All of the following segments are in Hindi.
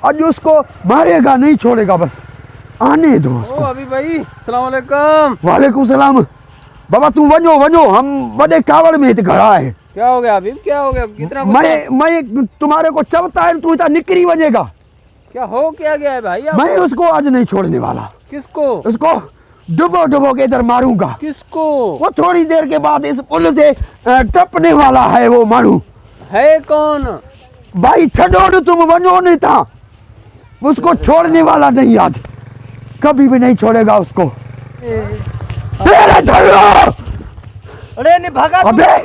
आज उसको मारेगा नहीं, छोड़ेगा, बस आने दो उसको। अभी भाई अस्सलाम वालेकुम। वालेकुम सलाम। बाबा तू वञो वञो, हम बड़े कावड़ में खड़ा है। क्या हो गया अभी, क्या हो गया, कितना मैं तुम्हारे को चबता है, तू इतना निकरी वजेगा। क्या हो क्या गया है भाई? मैं उसको आज नहीं छोड़ने वाला। किसको? उसको डुबो डुबो के इधर मारूंगा। किसको? वो थोड़ी देर के बाद इस पुल से टपने वाला है। वो मारू है कौन? भाई छड़ो, तुम वञो नहीं था, उसको छोड़ने वाला नहीं, आज कभी भी नहीं छोड़ेगा उसको। अरे नहीं भागा। अबे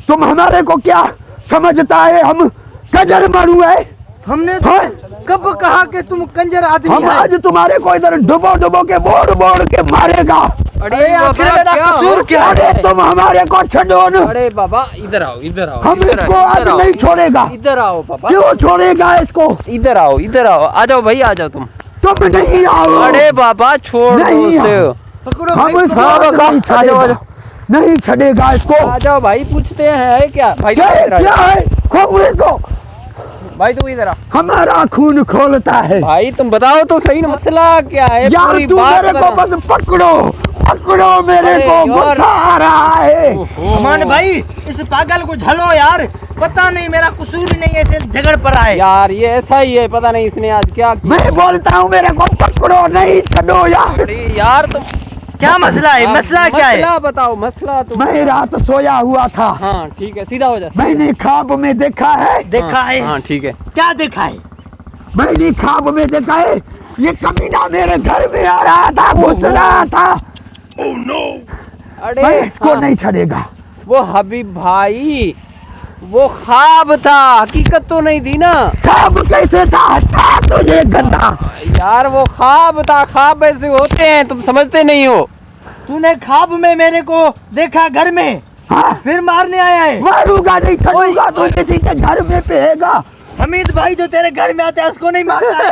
तुम हमारे को क्या समझता है? हम कंजर मारू है? हमने कब कहा कि तुम कंजर आदमी हम आज तुम्हारे को इधर डुबो डुबो के बोड़ बोड़ के मारेगा। अरे आखिर मेरा कसूर क्या है? अरे तुम हमारे को छड़ो न। अरे बाबा इधर आओ, इधर आओ। हम इसको आज नहीं छोड़ेगा। इधर आओ बाबा। क्यों छोड़ेगा इसको? इधर आओ, इधर आओ, आ जाओ भाई, आ जाओ तुम नहीं आओ। अरे बाबा छोड़ दो नहीं उसे। हम नहीं छड़ेगा इसको। आ जाओ भाई, पूछते हैं क्या भाई? क्या है? खोल को भाई तू इधर आ। हमारा खून खोलता है। भाई तुम बताओ तो सही ना, मसला क्या है? यार पूरी तू बात मेरे को बता। बस पकड़ो मेरे अरे को, यार। गुस्सा आ रहा है। अमान भाई इस पागल को झलो यार, पता नहीं मेरा कसूर ही नहीं, ऐसे झगड़ पड़ा है यार ये ऐसा ही है, पता नहीं इसने आज क्या किया। मैं बोलता हूँ मेरे को पकड़ो, नहीं छड़ो यार। अरे यार तुम क्या मसला है? मसला क्या है? मसला बताओ, मसला तुम। मैं रात सोया हुआ था। हाँ ठीक है, सीधा हो जा। मैंने ख्वाब में देखा है। देखा है? हाँ ठीक है। क्या देखा है? मैंने ख्वाब में देखा है, ये कमीना मेरे घर में आ रहा था, घुस रहा था। अरे मैं इसको हाँ, नहीं छड़ेगा। वो हबीब भाई वो ख्वाब था, हकीकत तो नहीं थी ना। ख्वाब कैसे था तुझे गंदा? यार वो ख्वाब था, ख्वाब ऐसे होते हैं, तुम समझते नहीं हो। तूने ख्वाब में मेरे को देखा घर में, हाँ, फिर मारने आया है? मारूंगा नहीं, छड़ूंगा तो किसी के घर में पेगा। हमीद भाई जो तेरे घर में आता है उसको नहीं मारता है?